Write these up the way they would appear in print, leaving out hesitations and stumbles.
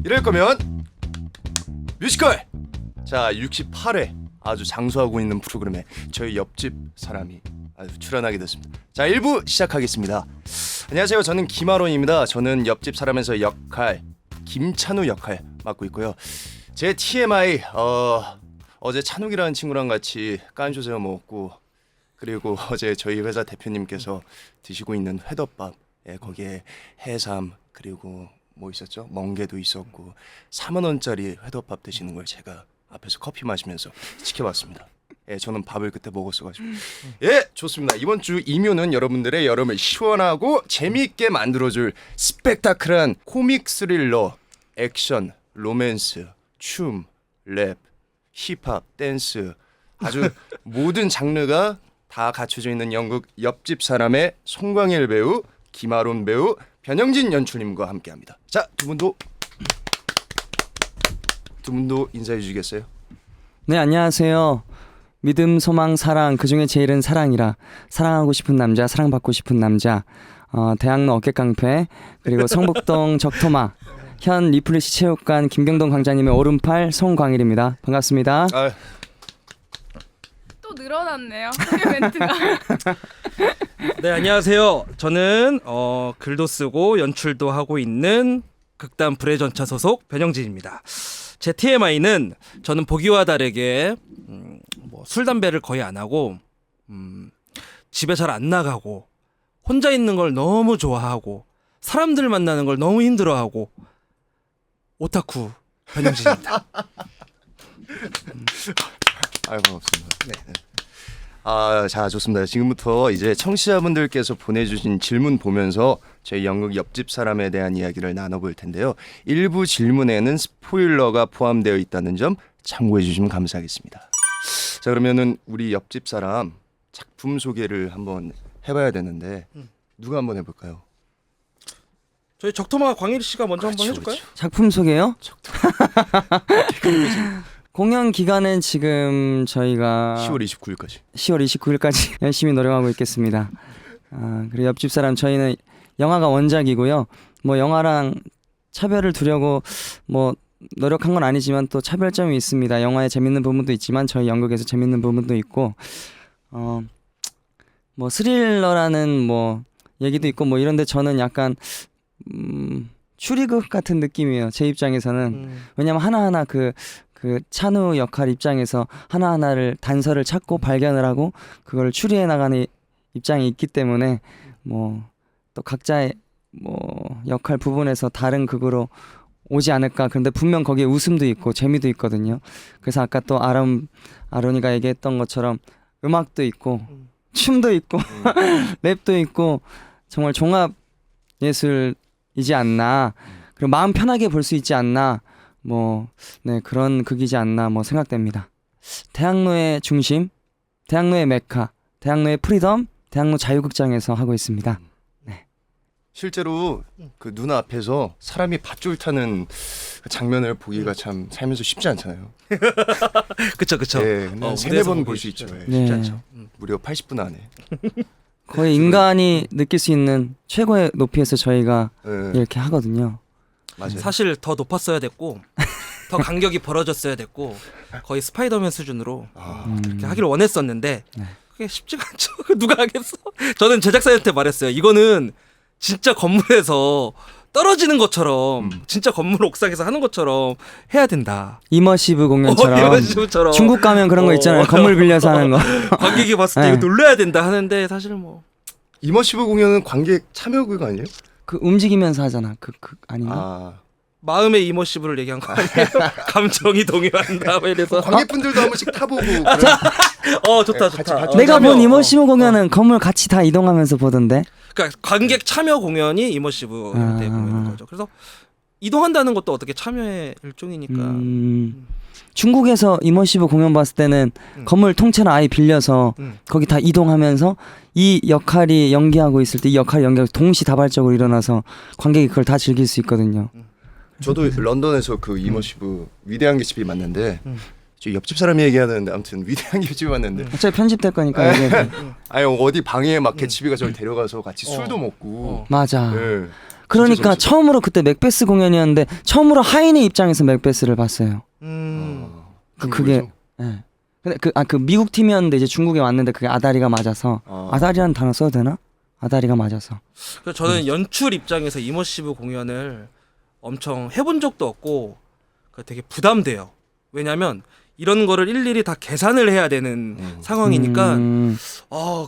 이럴 거면 뮤지컬! 자, 68회 아주 장수하고 있는 프로그램에 저희 옆집 사람이 출연하게 됐습니다. 자, 1부 시작하겠습니다. 안녕하세요. 저는 김아론입니다. 저는 옆집 사람에서 역할 김찬우 역할 맡고 있고요. 제 TMI 어제 찬욱이라는 친구랑 같이 깐쇼새우 먹었고, 그리고 어제 저희 회사 대표님께서 드시고 있는 회덮밥, 거기에 해삼 그리고 뭐 있었죠? 멍게도 있었고 4만 원짜리 회덮밥 드시는 걸 제가 앞에서 커피 마시면서 지켜봤습니다. 저는 밥을 그때 먹었어가지고. 좋습니다. 이번 주 이묘는 여러분들의 여름을 시원하고 재미있게 만들어줄 스펙타클한 코믹 스릴러, 액션, 로맨스, 춤, 랩, 힙합, 댄스, 아주 모든 장르가 다 갖춰져 있는 연극 옆집 사람의 송광일 배우, 김아론 배우, 변영진 연출님과 함께합니다. 자, 두 분도 인사해 주시겠어요? 네, 안녕하세요. 믿음, 소망, 사랑, 그중에 제일은 사랑이라. 사랑하고 싶은 남자, 사랑받고 싶은 남자. 대학로 어깨깡패, 그리고 성북동 적토마, 현 리플리시 체육관 김경동 광장님의 오른팔 송광일입니다. 반갑습니다. 또 늘어났네요. 멘트가. 네, 안녕하세요. 저는 글도 쓰고 연출도 하고 있는 극단 불의 전차 소속 변영진입니다. 제 TMI는 저는 보기와 다르게 술 담배를 거의 안 하고 집에 잘 안 나가고 혼자 있는 걸 너무 좋아하고 사람들 만나는 걸 너무 힘들어하고 오타쿠 변영진입니다. 반갑습니다. 네. 자, 좋습니다. 지금부터 이제 청취자분들께서 보내주신 질문 보면서 저희 연극 옆집 사람에 대한 이야기를 나눠볼 텐데요. 일부 질문에는 스포일러가 포함되어 있다는 점 참고해 주시면 감사하겠습니다. 자, 그러면은 우리 옆집 사람 작품 소개를 한번 해봐야 되는데 누가 한번 해볼까요? 저희 적토마 광일 씨가 먼저 한번 해줄까요? 작품 소개요? 공연 기간은 지금 저희가 10월 29일까지 열심히 노력하고 있겠습니다. 그리고 옆집 사람 저희는 영화가 원작이고요. 뭐 영화랑 차별을 두려고 뭐 노력한 건 아니지만 또 차별점이 있습니다. 영화에 재밌는 부분도 있지만 저희 연극에서 재밌는 부분도 있고 뭐 스릴러라는 뭐 얘기도 있고 뭐 이런데 저는 약간 추리극 같은 느낌이에요. 제 입장에서는. 왜냐면 하나하나 그 찬우 역할 입장에서 하나하나를 단서를 찾고 발견을 하고 그걸 추리해 나가는 입장이 있기 때문에 뭐 또 각자의 뭐 역할 부분에서 다른 극으로 오지 않을까. 그런데 분명 거기에 웃음도 있고 재미도 있거든요. 그래서 아까 또 아론이가 얘기했던 것처럼 음악도 있고 춤도 있고 랩도 있고 정말 종합 예술이지 않나. 그리고 마음 편하게 볼 수 있지 않나. 뭐 네, 그런 극이지 않나 뭐 생각됩니다. 대학로의 중심, 대학로의 메카, 대학로의 프리덤, 대학로 자유극장에서 하고 있습니다. 네. 실제로 그 눈앞에서 사람이 밧줄 타는 장면을 보기가 참 살면서 쉽지 않잖아요. 그쵸. 네, 세네 번 볼 수 있죠. 네. 쉽지 않죠. 무려 80분 안에. 거의 인간이 느낄 수 있는 최고의 높이에서 저희가 이렇게 하거든요. 맞아요. 사실 더 높았어야 됐고 더 간격이 벌어졌어야 됐고 거의 스파이더맨 수준으로 그렇게 하기를 원했었는데 그게 쉽지가 않죠. 누가 하겠어? 저는 제작사한테 말했어요. 이거는 진짜 건물에서 떨어지는 것처럼 진짜 건물 옥상에서 하는 것처럼 해야 된다. 이머시브 공연처럼 이머시브처럼. 중국 가면 그런 거 있잖아요. 건물 빌려서 하는 거. 관객이 봤을 때 네. 이거 놀라야 된다 하는데 사실 뭐 이머시브 공연은 관객 참여 그거 아니에요? 그 움직이면서 하잖아. 그 아닌가? 마음의 이머시브를 얘기한 거 아니에요? 감정이 동요한다 뭐 이래서 관객분들도 한 번씩 타보고 좋다. 같이 내가 참여. 본 이머시브 공연은 건물 같이 다 이동하면서 보던데. 그러니까 관객 참여 공연이 이머시브 때 보는 거죠. 그래서 이동한다는 것도 어떻게 참여의 일종이니까. 중국에서 이머시브 공연 봤을 때는 건물 통째로 아예 빌려서 거기 다 이동하면서 이 역할이 연기하고 있을 때 이 역할이 연기하고 동시다발적으로 일어나서 관객이 그걸 다 즐길 수 있거든요. 저도 런던에서 그 이머시브 위대한 개집이 맞는데 저 옆집 사람이 얘기하는데 아무튼 위대한 개집이 맞는데 어차피 편집될 거니까. 아니 어디 방에 막 개집이가 저를 데려가서 같이 술도 먹고 맞아. 네. 그러니까 재밌었어요. 처음으로 그때 맥베스 공연이었는데 처음으로 하인의 입장에서 맥베스를 봤어요. 그게 중국에서? 예. 근데 그 미국 팀이었는데 이제 중국에 왔는데 그게 아다리가 맞아서 아다리라는 단어 써도 되나? 아다리가 맞아서. 그래서 저는 연출 입장에서 이머시브 공연을 엄청 해본 적도 없고 되게 부담돼요. 왜냐면 이런 거를 일일이 다 계산을 해야 되는 상황이니까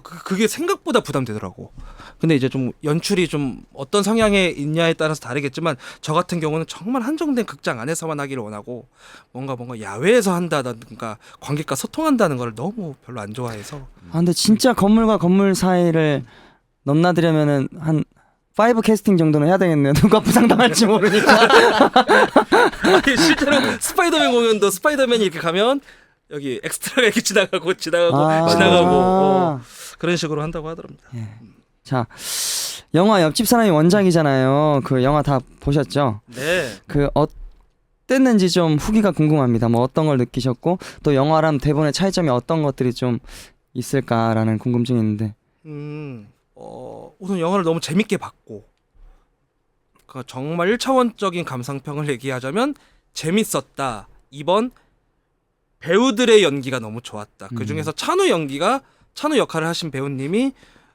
그게 생각보다 부담되더라고. 근데 이제 좀 연출이 좀 어떤 성향에 있냐에 따라서 다르겠지만 저 같은 경우는 정말 한정된 극장 안에서만 하기를 원하고 뭔가 야외에서 한다든가 관객과 소통한다는 걸 너무 별로 안 좋아해서 근데 진짜 건물과 건물 사이를 넘나들려면은 한 5 캐스팅 정도는 해야 되겠네요. 누가 부상당할지 모르니까. 아니, 실제로 스파이더맨 공연도 스파이더맨이 이렇게 가면 여기 엑스트라가 이렇게 지나가고 그런 식으로 한다고 하더랍니다. 예. 자, 영화 옆집 사람이 원작이잖아요. 그 영화 다 보셨죠? 네. 그 어땠는지 좀 후기가 궁금합니다. 뭐 어떤 걸 느끼셨고 또 영화랑 대본의 차이점이 어떤 것들이 좀 있을까라는 궁금증이 있는데. 우선 영화를 너무 재밌게 봤고 정말 1차원적인 감상평을 얘기하자면 재밌었다. 2번 배우들의 연기가 너무 좋았다. 그중에서 찬우 역할을 하신 배우님이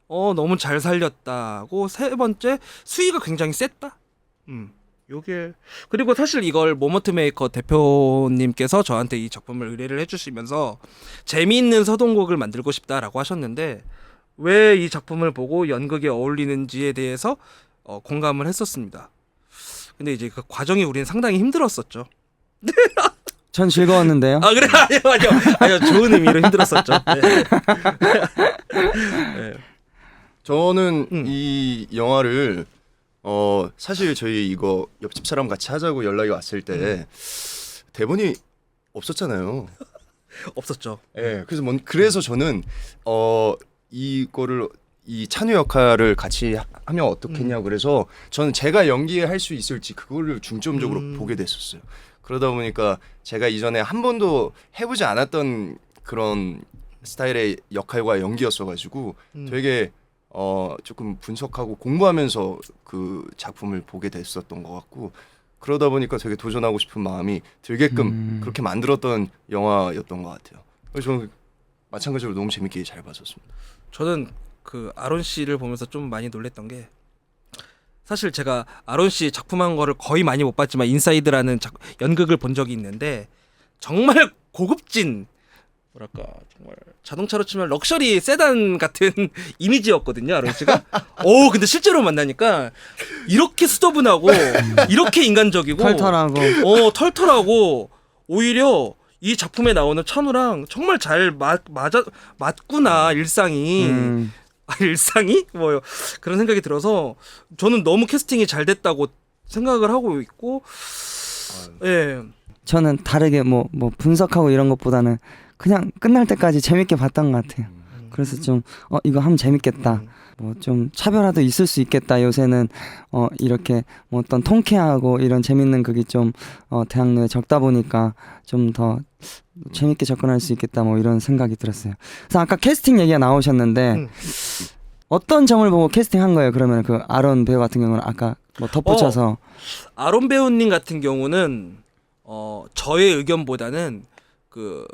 너무 잘 살렸다고. 3번째 수위가 굉장히 셌다. 요게 그리고 사실 이걸 모먼트 메이커 대표님께서 저한테 이 작품을 의뢰를 해주시면서 재미있는 서동곡을 만들고 싶다라고 하셨는데 왜 이 작품을 보고 연극에 어울리는지에 대해서 공감을 했었습니다. 근데 이제 그 과정이 우리는 상당히 힘들었었죠. 전 즐거웠는데요. 아 그래 아니요 좋은 의미로 힘들었었죠. 네. 네. 저는 이 영화를 사실 저희 이거 옆집 사람 같이 하자고 연락이 왔을 때 대본이 없었잖아요. 없었죠. 예. 그래서 저는 이거를 이 찬우 역할을 같이 하면 어떻겠냐고 그래서 저는 제가 연기할 수 있을지 그거를 중점적으로 보게 됐었어요. 그러다 보니까 제가 이전에 한 번도 해보지 않았던 그런 스타일의 역할과 연기였어가지고 되게 조금 분석하고 공부하면서 그 작품을 보게 됐었던 것 같고 그러다 보니까 되게 도전하고 싶은 마음이 들게끔 그렇게 만들었던 영화였던 것 같아요. 그래서 저는 마찬가지로 너무 재밌게 잘 봤었습니다. 저는 그 아론 씨를 보면서 좀 많이 놀랬던 게 사실 제가 아론 씨 작품한 거를 거의 많이 못 봤지만 인사이드라는 연극을 본 적이 있는데 정말 고급진 뭐랄까 정말 자동차로 치면 럭셔리 세단 같은 이미지였거든요 아론 씨가. 근데 실제로 만나니까 이렇게 수더분하고 이렇게 인간적이고 털털하고 오히려 이 작품에 나오는 찬우랑 정말 잘 맞구나 일상이. 일상이 뭐요 그런 생각이 들어서 저는 너무 캐스팅이 잘 됐다고 생각을 하고 있고 예. 저는 다르게 뭐 분석하고 이런 것보다는 그냥 끝날 때까지 재밌게 봤던 것 같아요. 그래서 좀 이거 하면 재밌겠다. 뭐 좀 차별화도 있을 수 있겠다. 요새는 이렇게 뭐 어떤 통쾌하고 이런 재밌는 극이 좀 대학로에 적다 보니까 좀 더 재밌게 접근할 수 있겠다. 뭐 이런 생각이 들었어요. 그래서 아까 캐스팅 얘기가 나오셨는데 어떤 점을 보고 캐스팅한 거예요? 그러면 그 아론 배우 같은 경우는 아까 뭐 덧붙여서 아론 배우님 같은 경우는 저의 의견보다는 그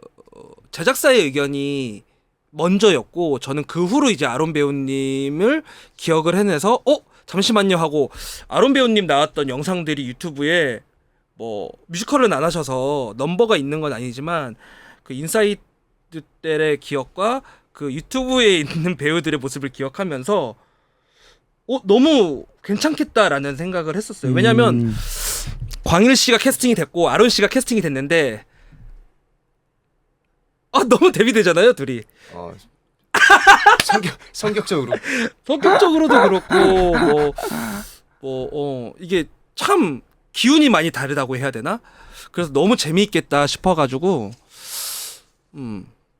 제작사의 의견이 먼저였고 저는 그 후로 이제 아론 배우님을 기억을 해내서 잠시만요 하고 아론 배우님 나왔던 영상들이 유튜브에 뭐 뮤지컬은 안 하셔서 넘버가 있는 건 아니지만 그 인사이드 때의 기억과 그 유튜브에 있는 배우들의 모습을 기억하면서 너무 괜찮겠다라는 생각을 했었어요. 왜냐면 광일 씨가 캐스팅이 됐고 아론 씨가 캐스팅이 됐는데 너무 대비되잖아요 둘이. 성격적으로도 그렇고 이게 참 기운이 많이 다르다고 해야 되나? 그래서 너무 재미있겠다 싶어가지고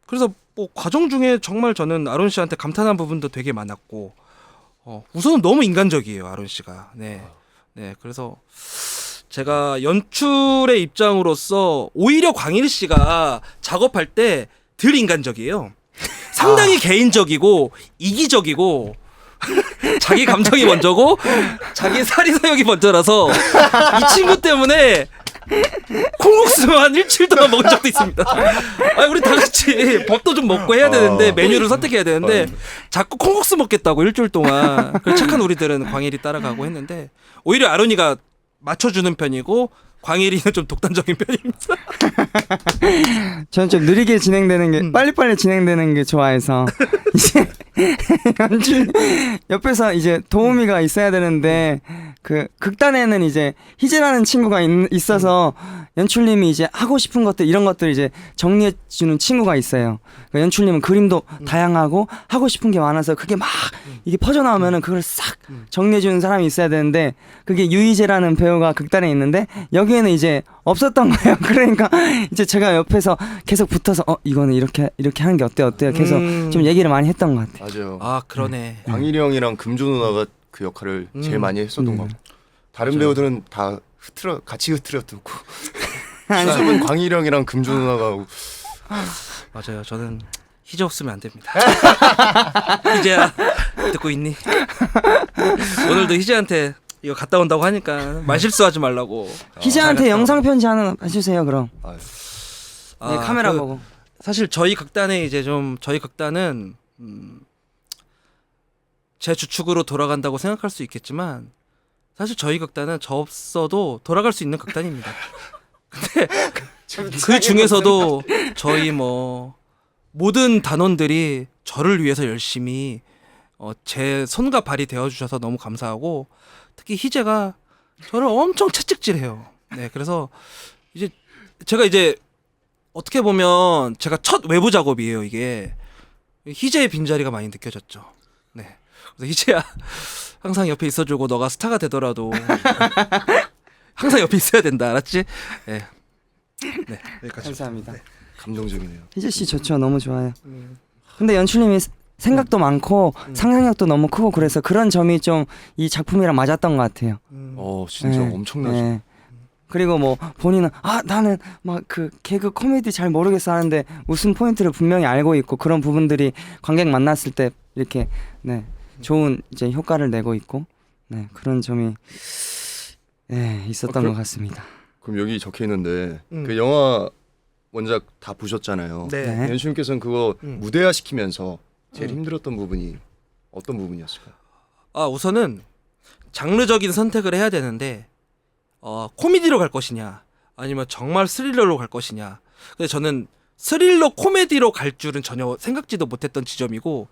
그래서 뭐 과정 중에 정말 저는 아론 씨한테 감탄한 부분도 되게 많았고 우선은 너무 인간적이에요 아론 씨가. 네 그래서 제가 연출의 입장으로서 오히려 광일 씨가 작업할 때 덜 인간적이에요. 상당히 개인적이고 이기적이고 자기 감정이 먼저고 자기 사리 사욕이 먼저라서 이 친구 때문에 콩국수만 한 일주일 동안 먹은 적도 있습니다. 아니, 우리 다 같이 밥도 좀 먹고 해야 되는데 메뉴를 선택해야 되는데 자꾸 콩국수 먹겠다고 일주일 동안. 그 착한 우리들은 광일이 따라가고 했는데 오히려 아론이가 맞춰주는 편이고 광일이는 좀 독단적인 편입니다. 저는 좀 느리게 진행되는 게 빨리빨리 진행되는 게 좋아해서 이제 연출 옆에서 이제 도우미가 있어야 되는데 그 극단에는 이제 희재라는 친구가 있어서 연출님이 이제 하고 싶은 것들 이런 것들 이제 정리해 주는 친구가 있어요. 그러니까 연출님은 그림도 다양하고 하고 싶은 게 많아서 그게 막 이게 퍼져 나오면은 그걸 싹 정리해 주는 사람이 있어야 되는데 그게 유희재라는 배우가 극단에 있는데 여기에는 이제 없었던 거예요. 그러니까 이제 제가 옆에서 계속 붙어서 이거는 이렇게 하는 게 어때요? 계속 좀 얘기를 많이 했던 것 같아요. 맞아요. 아 그러네. 광일이 형이랑 금조 누나가 그 역할을 제일 많이 했었던 것 같고 다른 맞아요. 배우들은 다 같이 흐트러뜨고 수습은 광일이 형이랑 금조 누나가 하고 맞아요. 저는 희재 없으면 안 됩니다. 희재야 듣고 있니? 오늘도 희재한테 이거 갔다 온다고 하니까 말실수하지 말라고. 희재한테 잘 영상 편지 하나 해주세요. 그럼 아유, 네, 카메라 그 보고. 사실 저희 극단에 이제 좀 저희 극단은 제 주축으로 돌아간다고 생각할 수 있겠지만 사실 저희 극단은 저 없어도 돌아갈 수 있는 극단입니다. 근데 그 중에서도 저희 뭐 모든 단원들이 저를 위해서 열심히 제 손과 발이 되어주셔서 너무 감사하고 특히 희재가 저를 엄청 채찍질해요. 네, 그래서 이제 제가 이제 어떻게 보면 제가 첫 외부 작업이에요. 이게 희재의 빈자리가 많이 느껴졌죠. 네, 그래서 희재야 항상 옆에 있어주고 너가 스타가 되더라도 항상 옆에 있어야 된다. 알았지? 네, 네 여기까지. 감사합니다. 감동적이네요. 희재 씨 좋죠. 너무 좋아요. 근데 연출님이 생각도 많고 상상력도 너무 크고 그래서 그런 점이 좀 이 작품이랑 맞았던 것 같아요. 진짜 네. 엄청나죠. 네. 그리고 뭐 본인은 나는 막 그 개그 코미디 잘 모르겠어 하는데 웃음 포인트를 분명히 알고 있고 그런 부분들이 관객 만났을 때 이렇게 네 좋은 이제 효과를 내고 있고 네 그런 점이 네 있었던 것 같습니다. 그럼 여기 적혀 있는데 그 영화 원작 다 보셨잖아요. 네. 네. 연출님께서는 그거 무대화 시키면서 제일 힘들었던 부분이 어떤 부분이었을까요? 우선은 장르적인 선택을 해야 되는데 코미디로 갈 것이냐 아니면 정말 스릴러로 갈 것이냐. 근데 저는 스릴러 코미디로 갈 줄은 전혀 생각지도 못했던 지점이고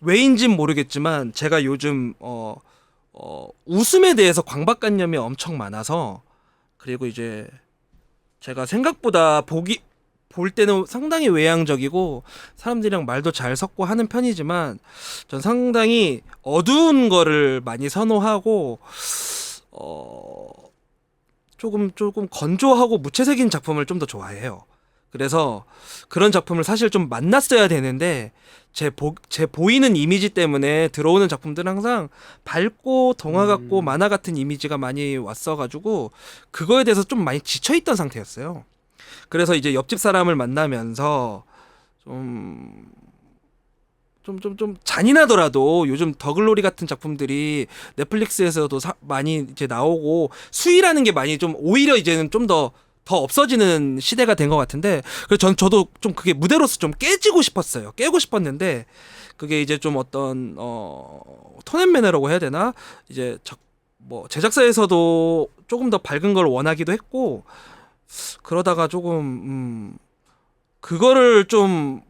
왜인진 모르겠지만 제가 요즘 웃음에 대해서 강박관념이 엄청 많아서 그리고 이제 제가 생각보다 볼 때는 상당히 외향적이고 사람들이랑 말도 잘 섞고 하는 편이지만 전 상당히 어두운 거를 많이 선호하고 조금 건조하고 무채색인 작품을 좀 더 좋아해요. 그래서 그런 작품을 사실 좀 만났어야 되는데 제 보이는 이미지 때문에 들어오는 작품들은 항상 밝고 동화 같고 만화 같은 이미지가 많이 왔어가지고 그거에 대해서 좀 많이 지쳐있던 상태였어요. 그래서 이제 옆집 사람을 만나면서 좀 잔인하더라도 요즘 더글로리 같은 작품들이 넷플릭스에서도 많이 이제 나오고 수위라는 게 많이 좀 오히려 이제는 좀 더 없어지는 시대가 된 것 같은데 그래서 저도 좀 그게 무대로서 좀 깨지고 싶었어요. 깨고 싶었는데 그게 이제 좀 어떤 톤앤매너라고 해야 되나 이제 뭐 제작사에서도 조금 더 밝은 걸 원하기도 했고 그러다가 조금 그거를 좀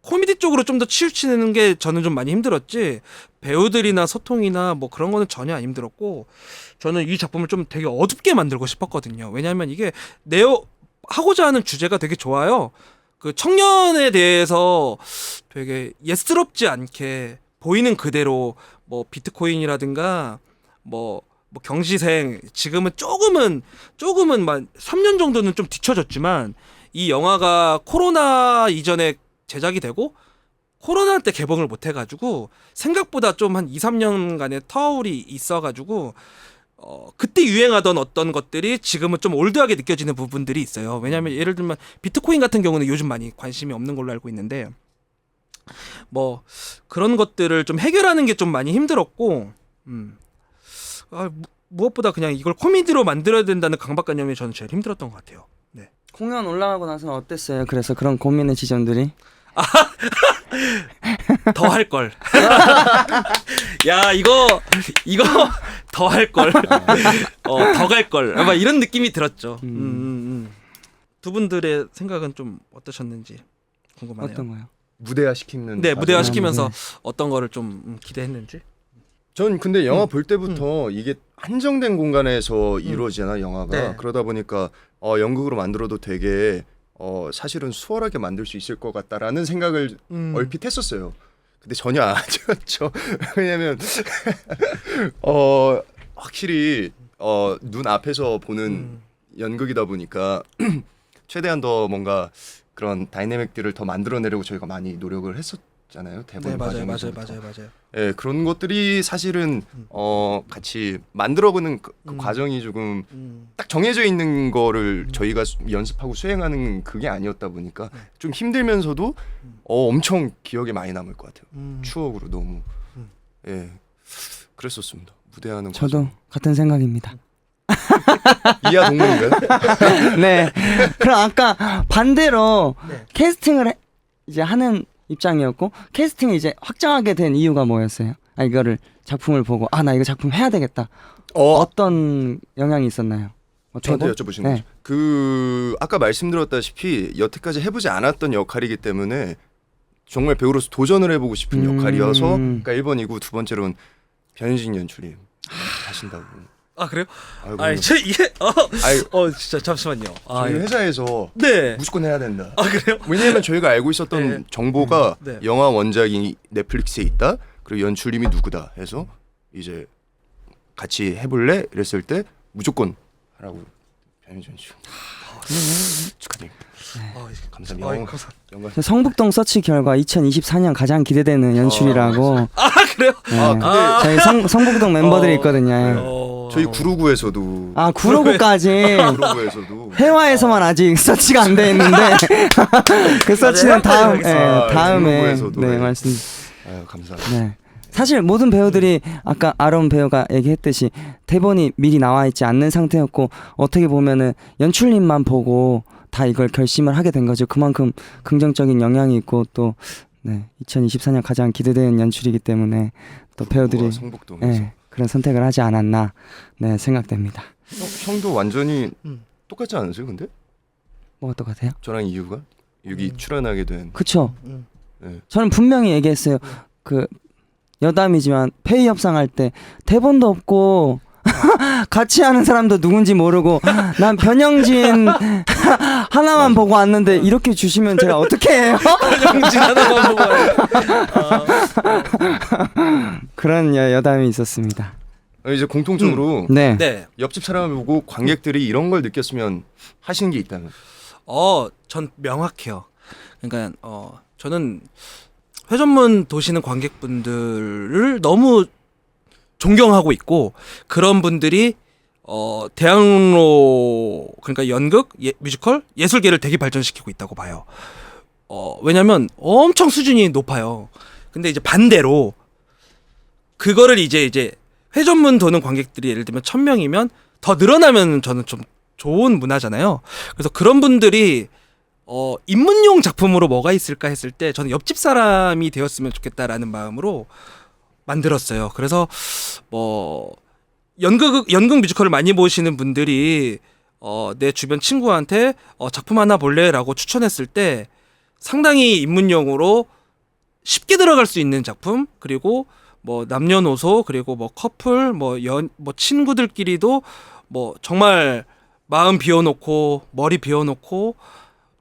코미디 쪽으로 좀 더 치우치는 게 저는 좀 많이 힘들었지 배우들이나 소통이나 뭐 그런 거는 전혀 안 힘들었고 저는 이 작품을 좀 되게 어둡게 만들고 싶었거든요. 왜냐하면 이게 하고자 하는 주제가 되게 좋아요. 그 청년에 대해서 되게 예스럽지 않게 보이는 그대로 뭐 비트코인이라든가 뭐 경시생 지금은 조금은 만 3년 정도는 좀 뒤쳐졌지만 이 영화가 코로나 이전에 제작이 되고 코로나 때 개봉을 못 해가지고 생각보다 좀 한 2-3년간의 터울이 있어가지고 그때 유행하던 어떤 것들이 지금은 좀 올드하게 느껴지는 부분들이 있어요. 왜냐하면 예를 들면 비트코인 같은 경우는 요즘 많이 관심이 없는 걸로 알고 있는데 뭐 그런 것들을 좀 해결하는 게 좀 많이 힘들었고 무엇보다 그냥 이걸 코미디로 만들어야 된다는 강박관념이 저는 제일 힘들었던 것 같아요. 네. 공연 올라가고 나서는 어땠어요? 그래서 그런 고민의 지점들이 더 할 걸. 야 이거 더 할 걸. 더 갈 걸. 막 이런 느낌이 들었죠. 두 분들의 생각은 좀 어떠셨는지 궁금하네요. 어떤 거요? 무대화 시키는. 네, 무대화 과정. 시키면서 어떤 거를 좀 기대했는지. 전 근데 영화 볼 때부터 이게 한정된 공간에서 이루어지잖아 영화가. 네. 그러다 보니까 연극으로 만들어도 되게 사실은 수월하게 만들 수 있을 것 같다라는 생각을 얼핏 했었어요. 근데 전혀 아니었죠. 왜냐면 확실히 눈 앞에서 보는 연극이다 보니까 최대한 더 뭔가 그런 다이내믹들을 더 만들어내려고 저희가 많이 노력을 했었잖아요. 대본 네, 맞아요. 과정에서부터. 예, 그런 것들이 사실은 같이 만들어보는 그 과정이 조금 딱 정해져 있는 거를 저희가 연습하고 수행하는 그게 아니었다 보니까 좀 힘들면서도 엄청 기억에 많이 남을 것 같아요. 추억으로 너무 예 그랬었습니다. 무대하는 저도 같은 생각입니다. 이하 동문인가요? 네. 그럼 아까 반대로 네. 캐스팅을 이제 하는 입장이었고 캐스팅을 이제 확정하게 된 이유가 뭐였어요? 이거를 작품을 보고 나 이거 작품 해야 되겠다. 어떤 영향이 있었나요? 저한테 여쭤보신 네. 거죠. 그 아까 말씀드렸다시피 여태까지 해보지 않았던 역할이기 때문에 정말 배우로서 도전을 해보고 싶은 역할이어서 그러니까 1번이고 두 번째로는 변현진 연출님 하신다고. 아 그래요? 아이고, 아니 저 이게 진짜 잠시만요. 저희 회사에서 네. 무조건 해야 된다. 아 그래요? 왜냐하면 저희가 알고 있었던 네. 정보가 네. 영화 원작이 넷플릭스에 있다. 그리고 연출님이 누구다 해서 이제 같이 해볼래? 이랬을 때 무조건 하라고 변현진 씨 축하드립니다. 감사합니다. 영광. 성북동 서치 결과 2024년 가장 기대되는 연출이라고. 아 그래요? 네. 저희 성북동 멤버들이 있거든요. 저희 구로구에서도 구로구까지 구로구에서도 해화에서만 아직 서치가 안 돼 있는데 그 서치는 다음에 구로구에서도 네 말씀. 아유, 감사합니다. 네. 사실 모든 배우들이 아까 아론 배우가 얘기했듯이 대본이 미리 나와 있지 않는 상태였고 어떻게 보면은 연출님만 보고 다 이걸 결심을 하게 된 거죠. 그만큼 긍정적인 영향이 있고 또 2024년 가장 기대되는 연출이기 때문에 또 배우들이 성북동에서 그런 선택을 하지 않았나 생각됩니다. 형도 완전히 똑같지 않으세요? 근데 뭐가 똑같아요? 저랑 이유가 여기 출연하게 된. 그쵸. 네. 저는 분명히 얘기했어요. 그 여담이지만 페이 협상할 때 대본도 없고 같이 하는 사람도 누군지 모르고 난 변영진 하나만 보고 왔는데 이렇게 주시면 제가 어떻게 해요? 변영진 하나만 보고 와요. 그런 여담이 있었습니다. 이제 공통적으로 네. 네. 옆집 사람을 보고 관객들이 이런 걸 느꼈으면 하시는 게 있다면. 전 명확해요. 그러니까 저는 회전문 도시는 관객분들을 너무 존경하고 있고 그런 분들이 대학로 그러니까 연극, 뮤지컬, 예술계를 되게 발전시키고 있다고 봐요. 왜냐면 엄청 수준이 높아요. 근데 이제 반대로 그거를 이제 회전문 도는 관객들이 예를 들면 1000명이면 더 늘어나면 저는 좀 좋은 문화잖아요. 그래서 그런 분들이 입문용 작품으로 뭐가 있을까 했을 때 저는 옆집 사람이 되었으면 좋겠다라는 마음으로 만들었어요. 그래서 연극 뮤지컬을 많이 보시는 분들이 내 주변 친구한테 작품 하나 볼래라고 추천했을 때 상당히 입문용으로 쉽게 들어갈 수 있는 작품, 그리고 남녀노소, 그리고 커플, 친구들끼리도 정말 마음 비워놓고 머리 비워놓고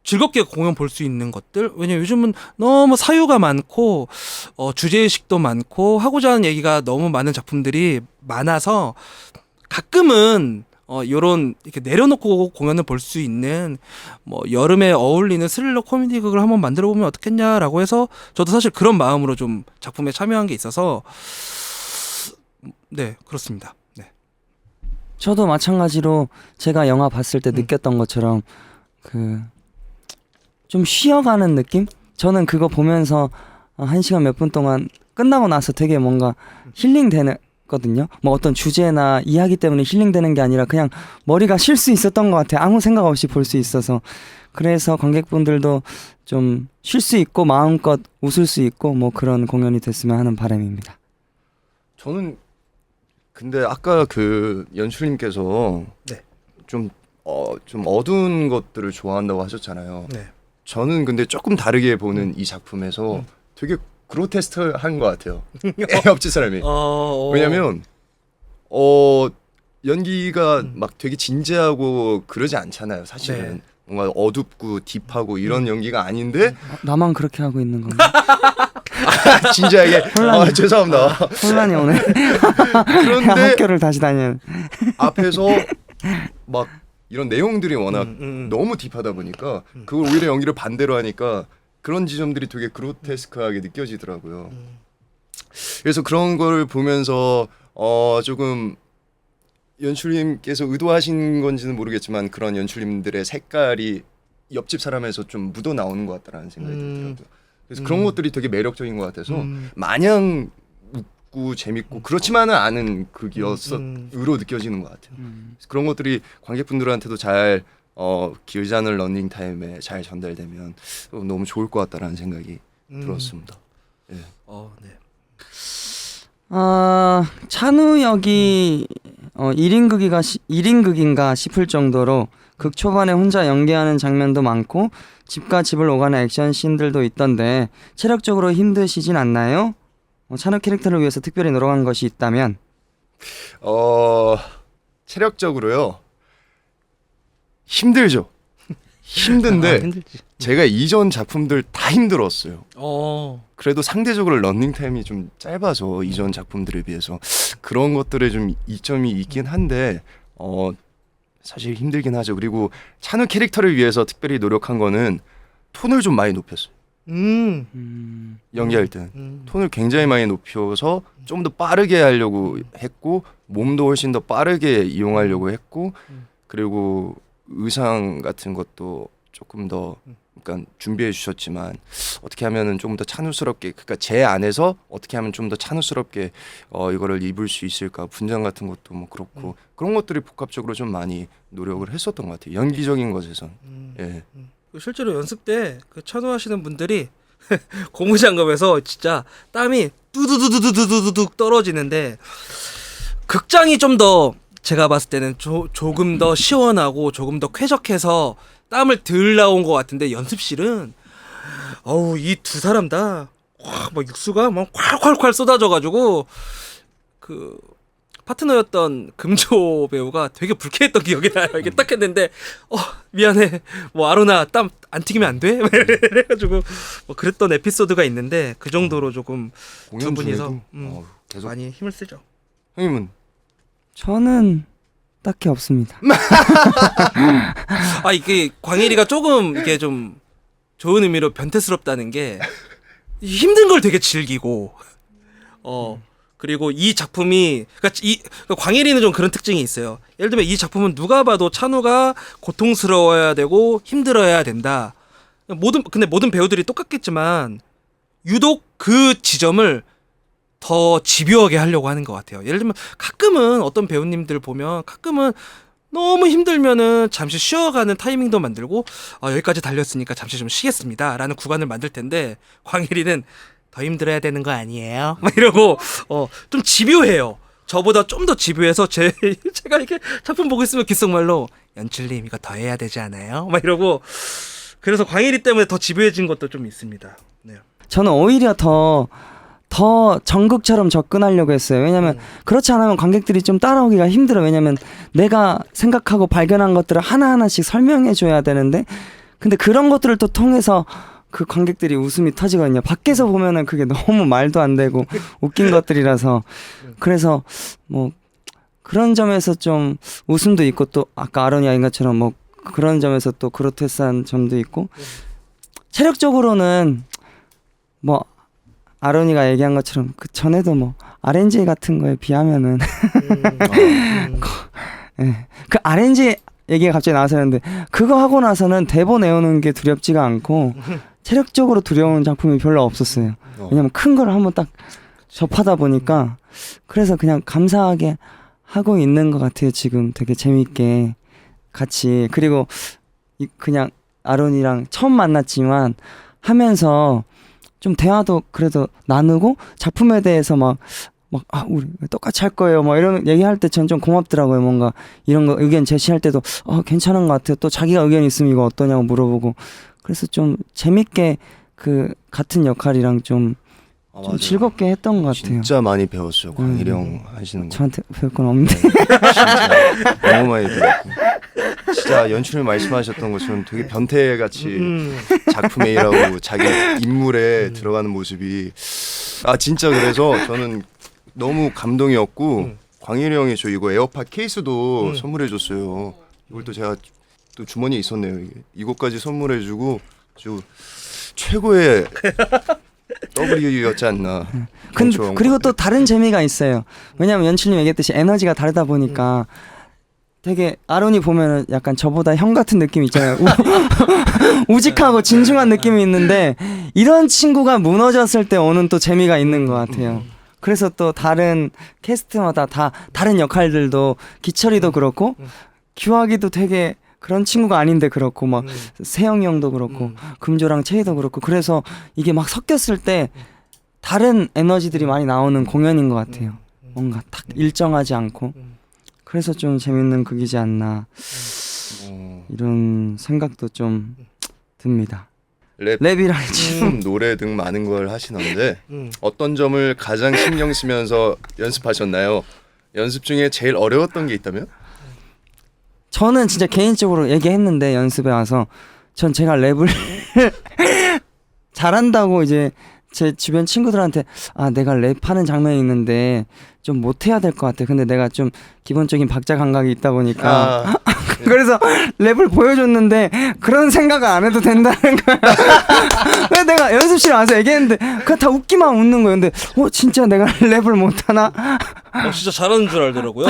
즐겁게 공연 볼 수 있는 것들. 왜냐면 요즘은 너무 사유가 많고 주제의식도 많고 하고자 하는 얘기가 너무 많은 작품들이 많아서 가끔은 요런 이렇게 내려놓고 공연을 볼 수 있는 여름에 어울리는 스릴러 코미디 극을 한번 만들어 보면 어떻겠냐라고 해서 저도 사실 그런 마음으로 좀 작품에 참여한 게 있어서 네, 그렇습니다. 네. 저도 마찬가지로 제가 영화 봤을 때 느꼈던 것처럼 좀 쉬어가는 느낌? 저는 그거 보면서 한 시간 몇 분 동안 끝나고 나서 되게 뭔가 힐링되는 거든요. 뭐 어떤 주제나 이야기 때문에 힐링되는 게 아니라 그냥 머리가 쉴 수 있었던 것 같아요. 아무 생각 없이 볼 수 있어서. 그래서 관객분들도 좀 쉴 수 있고 마음껏 웃을 수 있고 뭐 그런 공연이 됐으면 하는 바람입니다. 저는 근데 아까 그 연출님께서 네. 좀 어두운 것들을 좋아한다고 하셨잖아요. 네. 저는 근데 조금 다르게 보는 이 작품에서 되게 그로테스크한 것 같아요. 옆집 사람이. 왜냐면 연기가 막 되게 진지하고 그러지 않잖아요. 사실은 네. 뭔가 어둡고 딥하고 이런 연기가 아닌데 나만 그렇게 하고 있는 건가? 진지하게. 죄송합니다. 혼란이 오네. 그런데 학교를 다시 다녀. 앞에서 막 이런 내용들이 워낙 너무 딥하다 보니까 그걸 오히려 연기를 반대로 하니까 그런 지점들이 되게 그로테스크하게 느껴지더라고요. 그래서 그런 걸 보면서 조금 연출님께서 의도하신 건지는 모르겠지만 그런 연출님들의 색깔이 옆집 사람에서 좀 묻어 나오는 것 같다라는 생각이 들더라고요. 그래서 그런 것들이 되게 매력적인 것 같아서 마냥 웃고 재밌고 그렇지만은 않은 극이었으로 느껴지는 것 같아요. 그래서 그런 것들이 관객분들한테도 잘 길지 않은 러닝 타임에 잘 전달되면 너무 좋을 것 같다라는 생각이 들었습니다. 예. 네. 찬우 역이 1인극인가 싶을 정도로 극 초반에 혼자 연기하는 장면도 많고 집과 집을 오가는 액션 씬들도 있던데 체력적으로 힘드시진 않나요? 찬우 캐릭터를 위해서 특별히 노력한 것이 있다면? 체력적으로요. 힘들죠. 힘든데 힘들지. 제가 이전 작품들 다 힘들었어요. 그래도 상대적으로 런닝 타임이 좀 짧아서 이전 작품들에 비해서 그런 것들에 좀 이점이 있긴 한데 사실 힘들긴 하죠. 그리고 찬우 캐릭터를 위해서 특별히 노력한 거는 톤을 좀 많이 높였어요. 연기할 때는 톤을 굉장히 많이 높여서 좀 더 빠르게 하려고 했고 몸도 훨씬 더 빠르게 이용하려고 했고 그리고 의상 같은 것도 조금 더 그러니까 준비해 주셨지만 어떻게 하면은 좀 더 찬우스럽게 그러니까 제 안에서 어떻게 하면 좀 더 찬우스럽게 이거를 입을 수 있을까 분장 같은 것도 뭐 그렇고 그런 것들이 복합적으로 좀 많이 노력을 했었던 것 같아요. 연기적인 것에선. 예. 실제로 연습 때 그 찬우 하시는 분들이 고무장갑에서 진짜 땀이 뚜두두두두두둑 떨어지는데 극장이 좀 더 제가 봤을 때는 조금 더 시원하고 조금 더 쾌적해서 땀을 덜 나온 것 같은데 연습실은 이 두 사람 다 막 육수가 막 콸콸콸 쏟아져가지고 그 파트너였던 금조 배우가 되게 불쾌했던 기억이 나요. 이게 딱 했는데 미안해 뭐 아로나 땀 안 튀기면 안 돼? 그래가지고 뭐 그랬던 에피소드가 있는데 그 정도로 조금 두 공연 분이서 중에도 계속 많이 힘을 쓰죠. 형님은 저는 딱히 없습니다. 이게 광일이가 조금 이게 좀 좋은 의미로 변태스럽다는 게 힘든 걸 되게 즐기고 그리고 이 작품이 그러니까 광일이는 좀 그런 특징이 있어요. 예를 들면 이 작품은 누가 봐도 찬우가 고통스러워야 되고 힘들어야 된다. 근데 모든 배우들이 똑같겠지만 유독 그 지점을 더 집요하게 하려고 하는 것 같아요. 예를 들면 가끔은 어떤 배우님들 보면 가끔은 너무 힘들면은 잠시 쉬어가는 타이밍도 만들고 여기까지 달렸으니까 잠시 좀 쉬겠습니다 라는 구간을 만들 텐데 광일이는 더 힘들어야 되는 거 아니에요? 막 이러고 좀 집요해요. 저보다 좀 더 집요해서 제가 이렇게 작품 보고 있으면 귓속말로 연출님 이거 더 해야 되지 않아요? 막 이러고 그래서 광일이 때문에 더 집요해진 것도 좀 있습니다. 네. 저는 오히려 더 정극처럼 접근하려고 했어요. 왜냐면 그렇지 않으면 관객들이 좀 따라오기가 힘들어. 왜냐면 내가 생각하고 발견한 것들을 하나하나씩 설명해 줘야 되는데 근데 그런 것들을 또 통해서 그 관객들이 웃음이 터지거든요. 밖에서 보면은 그게 너무 말도 안 되고 웃긴 것들이라서 그래서 뭐 그런 점에서 좀 웃음도 있고 또 아까 아론이 아닌 것처럼 뭐 그런 점에서 또 그로테스한 점도 있고 체력적으로는 뭐 아론이가 얘기한 것처럼 그 전에도 뭐 RNG 같은 거에 비하면은 그 RNG 얘기가 갑자기 나와서 했는데 그거 하고 나서는 대본 외우는 게 두렵지가 않고 체력적으로 두려운 작품이 별로 없었어요. 왜냐면 큰 걸 한번 딱 접하다 보니까 그래서 그냥 감사하게 하고 있는 것 같아요. 지금 되게 재밌게 같이. 그리고 그냥 아론이랑 처음 만났지만 하면서 좀 대화도 그래도 나누고 작품에 대해서 우리 똑같이 할 거예요. 이런 얘기할 때 전 좀 고맙더라고요. 뭔가 이런 거 의견 제시할 때도 괜찮은 것 같아요. 또 자기가 의견 있으면 이거 어떠냐고 물어보고. 그래서 좀 재밌게 그 같은 역할이랑 좀 맞아요. 즐겁게 했던 것 같아요. 진짜 많이 배웠어요. 광일이 형 하시는 거. 저한테 배울 건 없는데. 진짜 너무 많이 배웠고. 진짜 연출을 말씀하셨던 것처럼 되게 변태같이 작품에 일하고 자기 인물에 들어가는 모습이 진짜 그래서 저는 너무 감동이었고 광일이 형이 저 이거 에어팟 케이스도 선물해줬어요. 이걸 또 제가 또 주머니에 있었네요. 이것까지 선물해주고 아주 최고의 W였지 않나. 그리고 또 다른 재미가 있어요. 왜냐면 연출님 얘기했듯이 에너지가 다르다 보니까 되게 아론이 보면은 약간 저보다 형 같은 느낌 있잖아요. 우직하고 진중한 느낌이 있는데 이런 친구가 무너졌을 때 오는 또 재미가 있는 것 같아요. 그래서 또 다른 캐스트마다 다 다른 역할들도 기철이도 그렇고 규학이도 되게 그런 친구가 아닌데 그렇고 막 세영이 형도 그렇고 금조랑 채희도 그렇고 그래서 이게 막 섞였을 때 다른 에너지들이 많이 나오는 공연인 것 같아요. 뭔가 딱 일정하지 않고 그래서 좀 재밌는 극이지 않나 이런 생각도 좀 듭니다. 랩이랑 춤, 노래 등 많은 걸 하시는데 어떤 점을 가장 신경 쓰면서 연습하셨나요? 연습 중에 제일 어려웠던 게 있다면? 저는 진짜 개인적으로 얘기했는데 연습에 와서 전 제가 랩을 잘한다고 이제 제 주변 친구들한테 내가 랩하는 장면이 있는데 좀 못해야 될 것 같아. 근데 내가 좀 기본적인 박자 감각이 있다 보니까 그래서 랩을 보여줬는데 그런 생각을 안 해도 된다는 거야. 그래서 내가 연습실에 와서 얘기했는데 그냥 다 웃기만 웃는 거예요. 근데 진짜 내가 랩을 못하나? 진짜 잘하는 줄 알더라고요.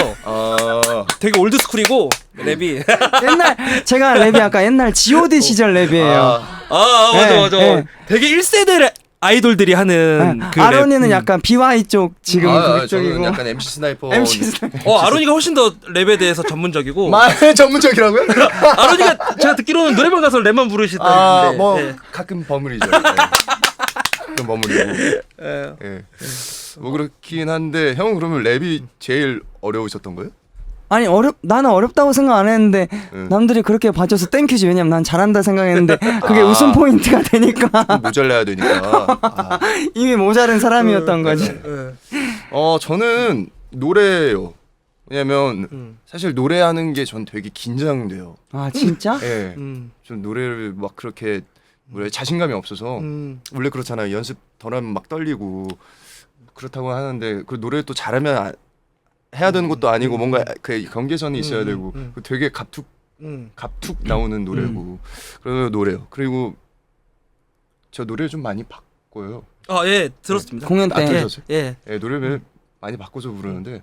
되게 올드스쿨이고 랩이. 제가 랩이 아까 옛날 G.O.D 시절 랩이에요. 맞아. 네. 되게 1세대 아이돌들이 하는 그 아론이는 랩. 약간 BY 쪽 지금 저는 그쪽이고 약간 MC 스나이퍼. 아론이가 훨씬 더 랩에 대해서 전문적이고. 전문적이라고요? 아론이가 제가 듣기로는 노래방 가서 랩만 부르시던데. 가끔 버무리죠. 가끔 버무리고. 뭐 그렇긴 한데 형 그러면 랩이 제일 어려우셨던 거예요? 아니 나는 어렵다고 생각 안 했는데 남들이 그렇게 봐줘서 땡큐지. 왜냐면 난 잘한다 생각했는데 그게 웃음 포인트가 되니까 모자라야 되니까. 이미 모자른 사람이었던 거지. 저는 노래예요. 왜냐면 사실 노래하는 게 전 되게 긴장돼요. 진짜? 예. 전 노래를 막 그렇게 자신감이 없어서 원래 그렇잖아요. 연습 덜 하면 막 떨리고 그렇다고 하는데 그 노래 또 잘하면 해야 되는 것도 아니고 뭔가 그 경계선이 있어야 되고 되게 갑툭 나오는 노래고 그래서 노래요. 그리고 저 노래 좀 많이 바꿔요. 들었습니다. 공연 때. 들으셨어요? 예. 노래를 많이 바꿔서 부르는데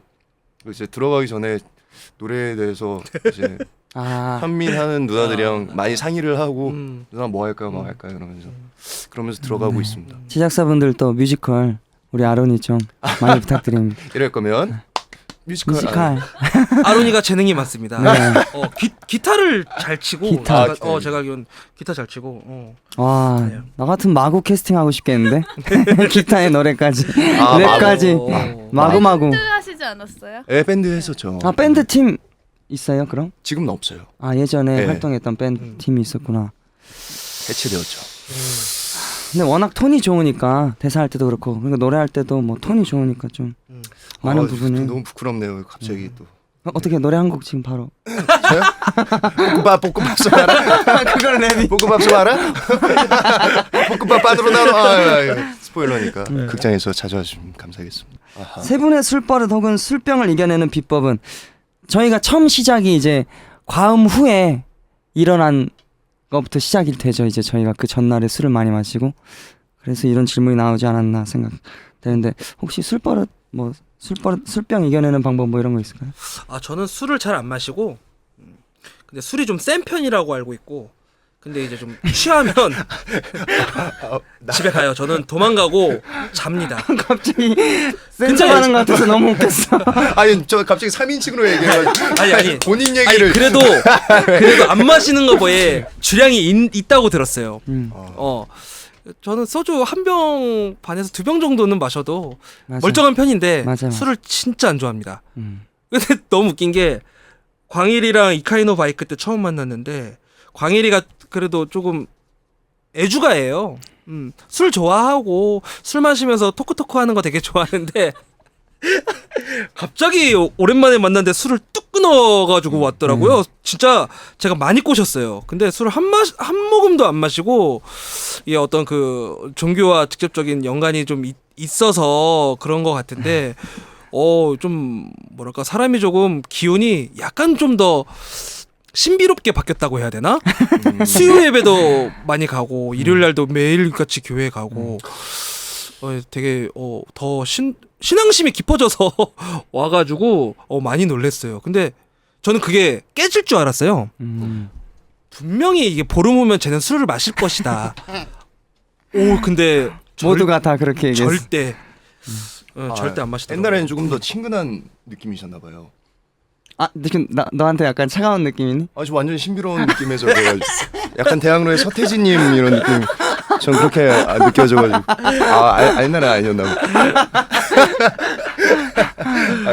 이제 들어가기 전에 노래에 대해서 이제 현민하는 누나들이랑 많이 상의를 하고 누나 뭐 할까요, 뭐 할까요 그러면서 들어가고 있습니다. 제작사분들도 뮤지컬 우리 아론이 좀 많이 부탁드립니다. 이럴 거면 뮤지컬. 아론이가 재능이 많습니다. 네. 기타를 잘 치고. 기타. 제가 알기로는 기타 잘 치고. 와, 나 같은 마구 캐스팅하고 싶겠는데? 기타에 노래까지, 랩까지, 마구마구. 밴드 하시지 않았어요? 밴드 했었죠. 밴드 팀 있어요, 그럼? 지금은 없어요. 예전에 네. 활동했던 밴드 팀이 있었구나. 해체되었죠. 근데 워낙 톤이 좋으니까 대사할 때도 그렇고, 그러니까 노래할 때도 뭐 톤이 좋으니까 좀 많은 부분을. 너무 부끄럽네요. 갑자기 또. 어떻게 노래 한 곡 지금 바로? 저요? 볶음밥송 알아? 그걸 랩이. 볶음밥송 알아? 볶음밥 빠드로 나와. 스포일러니까 극장에서 찾아와주시면 감사하겠습니다. 세 분의 술버릇 혹은 술병을 이겨내는 비법은 저희가 처음 시작이 이제 과음 후에 일어난 것부터 시작이 되죠. 이제 저희가 그 전날에 술을 많이 마시고 그래서 이런 질문이 나오지 않았나 생각되는데 혹시 술버릇 뭐 술병 이겨내는 방법 뭐 이런 거 있을까요? 저는 술을 잘 안 마시고 근데 술이 좀 센 편이라고 알고 있고 근데 이제 좀 취하면 집에 가요. 저는 도망가고 잡니다. 갑자기 센척하는 것 같아서 너무 웃겼어. 아니 저 갑자기 3인칭으로 얘기해가지고 아니 본인 아니 얘기를 그래도 안 마시는 거에 주량이 있다고 들었어요. 저는 소주 한 병 반에서 2병 정도는 마셔도 맞아. 멀쩡한 편인데 맞아. 술을 진짜 안 좋아합니다. 근데 너무 웃긴 게 광일이랑 이카이노 바이크 때 처음 만났는데 광일이가 그래도 조금 애주가예요. 술 좋아하고 술 마시면서 토크토크 하는 거 되게 좋아하는데 갑자기 오랜만에 만났는데 술을 뚝 끊어가지고 왔더라고요. 진짜 제가 많이 꼬셨어요. 근데 술을 한 모금도 안 마시고 이 어떤 그 종교와 직접적인 연관이 좀 있어서 그런 것 같은데 좀 뭐랄까 사람이 조금 기운이 약간 좀 더 신비롭게 바뀌었다고 해야 되나? 수요 예배도 많이 가고 일요일 날도 매일 같이 교회 가고 되게 더 신앙심이 깊어져서 와가지고 많이 놀랬어요. 근데 저는 그게 깨질 줄 알았어요. 분명히 이게 보름 후면 쟤는 술을 마실 것이다. 근데 모두가 다 그렇게 얘기했어. 절대 절대 안 마시더라고요. 옛날에는 조금 더 친근한 느낌이셨나 봐요. 아, 지금 너한테 약간 차가운 느낌이니? 아주 완전 신비로운 느낌에서 그래가지고 약간 대학로의 서태지님 이런 느낌. 전 그렇게 느껴져가지고 옛날에 아니었나 봐.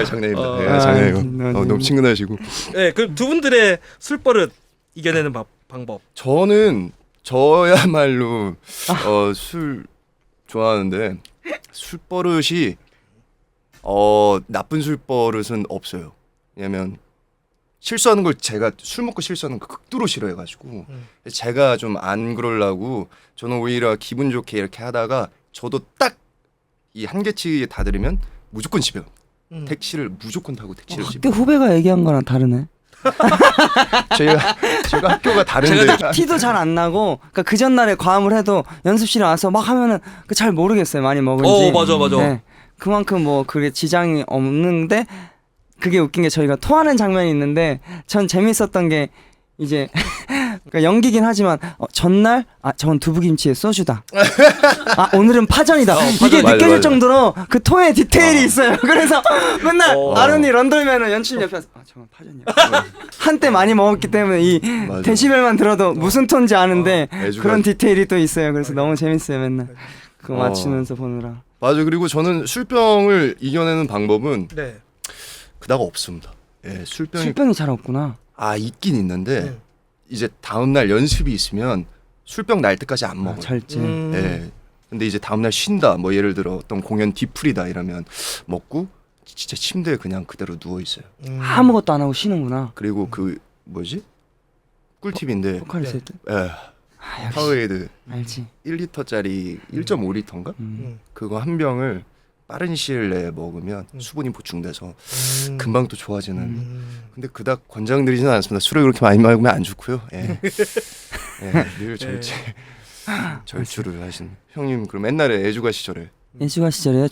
장난입니다. 네, 장난이고. 너무 친근하시고. 네, 그 두 분들의 술버릇 이겨내는 방법. 저야말로 술 좋아하는데 술버릇이 나쁜 술버릇은 없어요. 왜냐면 실수하는 걸 제가 술 먹고 실수하는 거 극도로 싫어해가지고 제가 좀 안 그러려고 저는 오히려 기분 좋게 이렇게 하다가 저도 딱 이 한계치에 다다르면 무조건 집에 갑니다. 택시를 무조건 타고 택시를 집에. 학교 후배가 얘기한 거랑 다르네. 제가 학교가 다른데 티도 잘 안 나고, 그러니까 그 전날에 과음을 해도 연습실에 와서 막 하면은 잘 모르겠어요. 많이 먹은지. 맞아. 네, 그만큼 뭐 그게 지장이 없는데 그게 웃긴 게 저희가 토하는 장면이 있는데 전 재밌었던 게 이제 그러니까 연기긴 하지만 전날 저건 두부김치에 소주다. 오늘은 파전이다. 이게 맞아, 느껴질 맞아. 정도로 그 토의 디테일이 있어요. 그래서 맨날 아론이 런돌면은 연출 옆에서 저건 파전이야. 한때 많이 먹었기 때문에 이 맞아. 데시벨만 들어도 무슨 톤인지 아는데 애주가- 그런 디테일이 또 있어요. 그래서 너무 재밌어요. 맨날 그거 맞추면서 보느라. 맞아. 그리고 저는 술병을 이겨내는 방법은 네. 그다가 없습니다. 예, 술병이 잘 없구나. 있긴 있는데 이제 다음 날 연습이 있으면 술병 날 때까지 안 먹어요. 절제. 예. 근데 이제 다음 날 쉰다. 뭐 예를 들어 어떤 공연 뒤풀이다 이러면 먹고 진짜 침대에 그냥 그대로 누워 있어요. 아무것도 안 하고 쉬는구나. 그리고 그 뭐지? 꿀팁인데 포카리 세트. 예. 역시 파워에이드 알지. 1리터짜리 1.5리터인가? 그거 한 병을 빠른 시일 내에 먹으면 수분이 보충돼서 금방 또 좋아지는. 근데 그닥 권장드리지는 않습니다. 술을 그렇게 많이 먹으면 안 좋고요. 예. 늘 절주를 하신 형님. 그럼 옛날에 애주가 시절에 예주가 시절에요.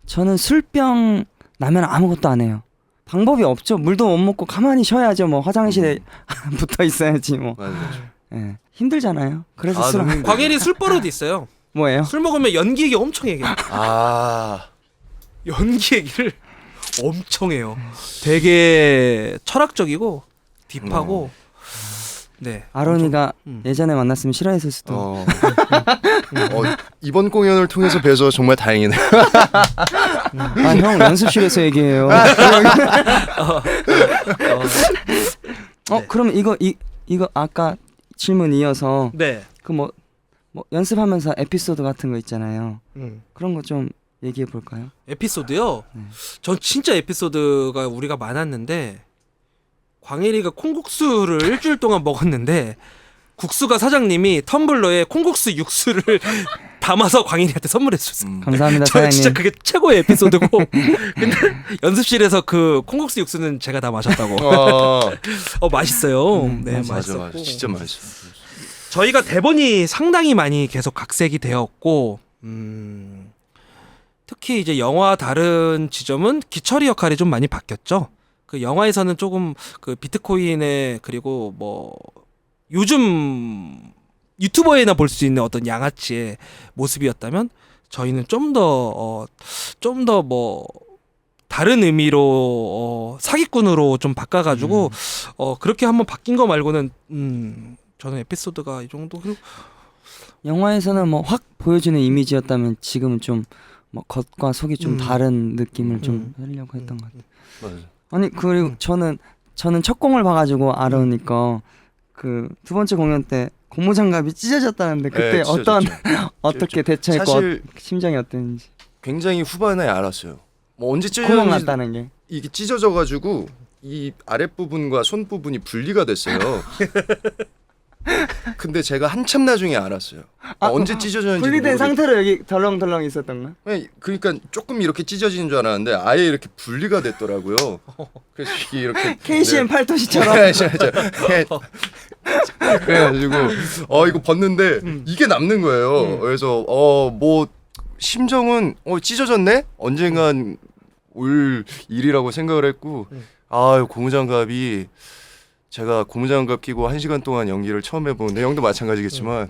저는 술병 나면 아무것도 안 해요. 방법이 없죠. 물도 못 먹고 가만히 쉬어야죠. 뭐 화장실에 붙어 있어야지 뭐. 맞아요. 예. 힘들잖아요. 그래서 술 너무 광일이 술버릇 있어요. 뭐예요? 술 먹으면 연기 얘기 엄청 얘기해요. 연기 얘기를 엄청 해요. 되게 철학적이고 딥하고. 네. 아론이가 예전에 만났으면 싫어했을 수도. 이번 공연을 통해서 뵈서 정말 다행이네요. 형 연습실에서 얘기해요. 네. 그럼 이거 아까 질문 이어서 네. 그 뭐 연습하면서 에피소드 같은 거 있잖아요. 그런 거 좀 얘기해 볼까요? 에피소드요? 전 진짜 에피소드가 우리가 많았는데 광일이가 콩국수를 일주일 동안 먹었는데 국수가 사장님이 텀블러에 콩국수 육수를 담아서 광일이한테 선물해줬어요. 감사합니다, 저는 사장님. 진짜 그게 최고의 에피소드고 근데 연습실에서 그 콩국수 육수는 제가 다 마셨다고. 맛있어요. 네, 맞아. 맛있었고. 진짜 맛있어. 저희가 대본이 상당히 많이 계속 각색이 되었고 특히 이제 영화 다른 지점은 기철이 역할이 좀 많이 바뀌었죠. 그 영화에서는 조금 그 비트코인에 그리고 뭐 요즘 유튜버에나 볼 수 있는 어떤 양아치의 모습이었다면 저희는 좀 더 뭐 다른 의미로 사기꾼으로 좀 바꿔가지고 그렇게 한번 바뀐 거 말고는 저는 에피소드가 이 정도. 영화에서는 뭐 확 보여주는 이미지였다면 지금은 좀 뭐 겉과 속이 좀 다른 느낌을 좀 하려고 했던 것 같아요. 맞아. 아니 그리고 저는 첫 공을 봐가지고 알아오니까 그 두 번째 공연 때 고무장갑이 찢어졌다는데 그때 네, 찢어졌죠. 어떻게 대처했고 사실 심정이 어땠는지. 굉장히 후반에 알았어요. 뭐 언제 구멍 찢어졌는지 났다는 게. 이게 찢어져가지고 이 아랫부분과 손 부분이 분리가 됐어요. 근데 제가 한참 나중에 알았어요. 언제 찢어졌는지 분리된 상태로 여기 덜렁덜렁 있었던가? 그러니까 조금 이렇게 찢어지는 줄 알았는데 아예 이렇게 분리가 됐더라고요. 그래서 이게 이렇게 KCM 팔토시처럼. 그래가지고 이거 벗는데 이게 남는 거예요. 그래서 뭐 심정은 찢어졌네? 언젠간 올 일이라고 생각을 했고 고무장갑이 제가 고무장갑 끼고 1시간 동안 연기를 처음 해본 내용도 마찬가지겠지만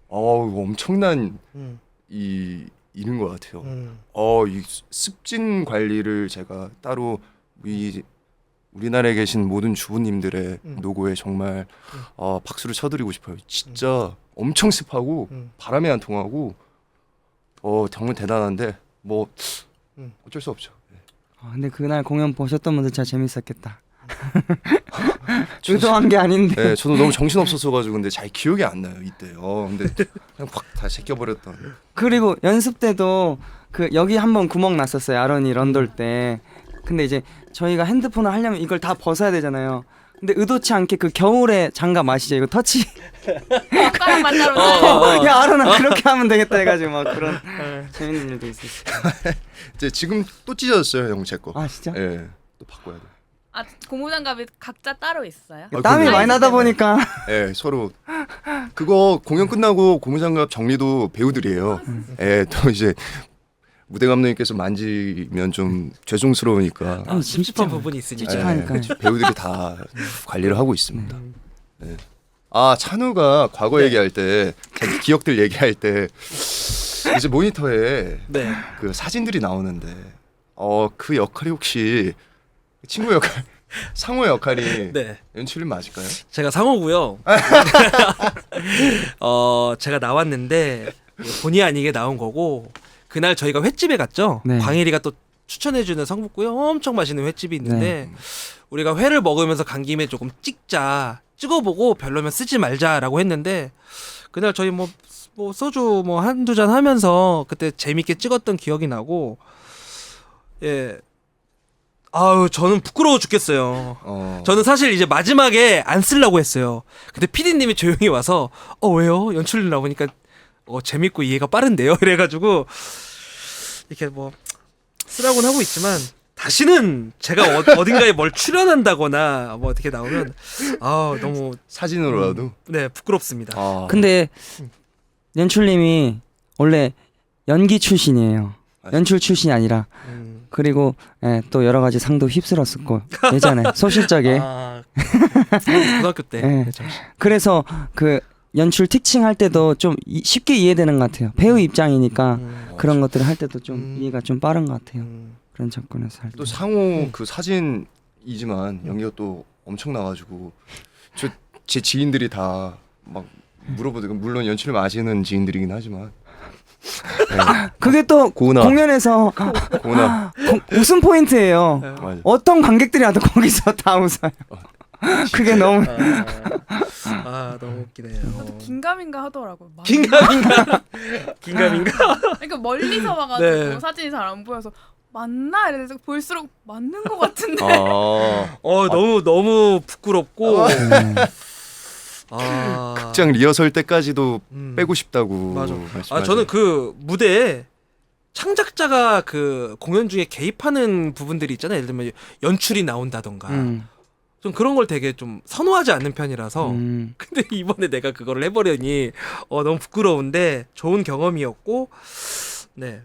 이거 엄청난 일인 것 같아요. 이 습진 관리를 제가 따로 우리나라에 계신 모든 주부님들의 노고에 정말 박수를 쳐드리고 싶어요. 진짜 엄청 습하고 바람에 안 통하고 정말 대단한데 뭐 어쩔 수 없죠. 근데 그날 공연 보셨던 분들 진짜 재밌었겠다. 의도한 게 아닌데. 네, 저도 너무 정신 없었어가지고 근데 잘 기억이 안 나요 이때. 근데 그냥 확 다 제껴버렸던. 그리고 연습 때도 그 여기 한번 구멍 났었어요. 아론이 런돌 때. 근데 이제 저희가 핸드폰을 하려면 이걸 다 벗어야 되잖아요. 근데 의도치 않게 그 겨울에 장갑 아시죠? 이거 터치. 손가락 만나러 야 아론아 그렇게 하면 되겠다 해가지고 막 그런 재밌는 일도 있었어요. 이제 지금 또 찢어졌어요 형 제 거. 아 진짜? 예, 또 바꿔야 돼. 고무장갑이 각자 따로 있어요? 땀이 많이 나다 보니까. 예, 서로 그거 공연 끝나고 고무장갑 정리도 배우들이에요. 예, 또 이제 무대 감독님께서 만지면 좀 죄송스러우니까 찝찝한 부분이 있으니까. 찝찝하니까. 배우들이 다 관리를 하고 있습니다. 네. 찬우가 과거 얘기할 때 자기 기억들 얘기할 때 이제 모니터에 네. 그 사진들이 나오는데 그 역할이 혹시 친구 역할 상호 역할이 네. 연출님 맞을까요? 제가 상호고요. 제가 나왔는데 본의 아니게 나온 거고 그날 저희가 횟집에 갔죠. 네. 광일이가 또 추천해주는 성북구에 엄청 맛있는 횟집이 있는데 우리가 회를 먹으면서 간 김에 조금 찍어보고 별로면 쓰지 말자라고 했는데 그날 저희 뭐 소주 뭐 한두 잔 하면서 그때 재밌게 찍었던 기억이 나고 예. 저는 부끄러워 죽겠어요. 저는 사실 이제 마지막에 안 쓰려고 했어요. 근데 PD님이 조용히 와서 왜요? 연출님 나오니까 재밌고 이해가 빠른데요? 이래가지고 이렇게 뭐 쓰라고는 하고 있지만 다시는 제가 어딘가에 뭘 출연한다거나 뭐 어떻게 나오면 너무 사진으로라도. 네 부끄럽습니다. 근데 연출님이 원래 연기 출신이에요. 연출 출신이 아니라. 그리고 또 여러 가지 상도 휩쓸었었고 예전에 소실적에. 고등학교 때. 네. 그래서 그 연출 특징 할 때도 좀 쉽게 이해되는 것 같아요. 배우 입장이니까 그런 것들을 할 때도 좀 이해가 좀 빠른 것 같아요. 그런 접근에서 할 때. 또 상호 그 사진이지만 연기가 또 엄청 나가지고 제 지인들이 다 막 물어보더라고요. 물론 연출을 아시는 지인들이긴 하지만 그게 또 고은아. 공연에서 고은아. 웃음 포인트예요. 맞아. 어떤 관객들이 와도 거기서 다 웃어요. 그게 너무 너무 웃기네요. 긴가민가 하더라고요. 긴가민가. 그러니까 멀리서 와가지고 네. 사진이 잘 안 보여서 맞나 이래서 볼수록 맞는 것 같은데. 너무 부끄럽고. 극장 리허설 때까지도 빼고 싶다고. 맞아. 말씀하세요. 저는 그 무대에 창작자가 그 공연 중에 개입하는 부분들이 있잖아요. 예를 들면 연출이 나온다던가. 좀 그런 걸 되게 좀 선호하지 않는 편이라서. 근데 이번에 내가 그거를 해버려니 너무 부끄러운데 좋은 경험이었고, 네.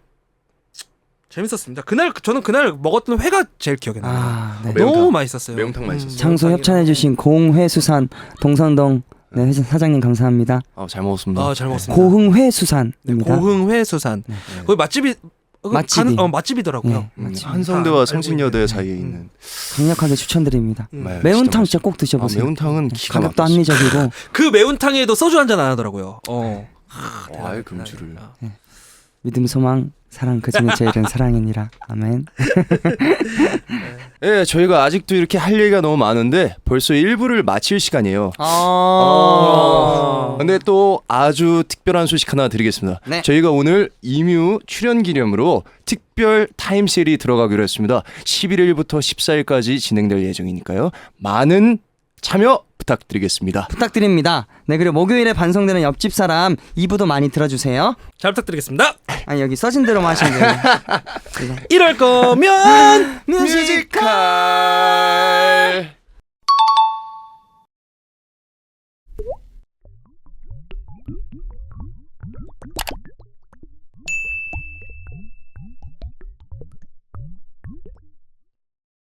재밌었습니다. 저는 그날 먹었던 회가 제일 기억에 나요. 네. 매운탕. 너무 맛있었어요. 매운탕 맛있었어요. 장소 협찬해주신 공회수산 동성동 네, 사장님 감사합니다. 잘 먹었습니다. 잘 먹었습니다. 고흥회 수산입니다. 고흥회 수산. 거기 맛집이 맛집이. 맛집이더라고요. 네, 맛집. 한성대와 알고 성신여대 있네. 사이에 있는 강력하게 추천드립니다. 네, 매운탕 진짜 진짜 꼭 드셔보세요. 매운탕은 기가 가격도 막혔어요. 합리적이고 그 매운탕에도 소주 한 잔 안 하더라고요. 아예 금주를. 믿음, 소망, 사랑 그 중에 제일은 사랑이니라. 아멘. 예, 저희가 아직도 이렇게 할 얘기가 너무 많은데 벌써 1부를 마칠 시간이에요. 근데 또 아주 특별한 소식 하나 드리겠습니다. 네. 저희가 오늘 이뮤 출연 기념으로 특별 타임세일이 들어가기로 했습니다. 11일부터 14일까지 진행될 예정이니까요. 많은 참여 부탁드리겠습니다. 부탁드립니다. 네, 그리고 목요일에 반송되는 옆집 사람 2부도 많이 들어주세요. 잘 부탁드리겠습니다. 아니 여기 써진 대로만 하시면 돼요. 이럴 거면 뮤직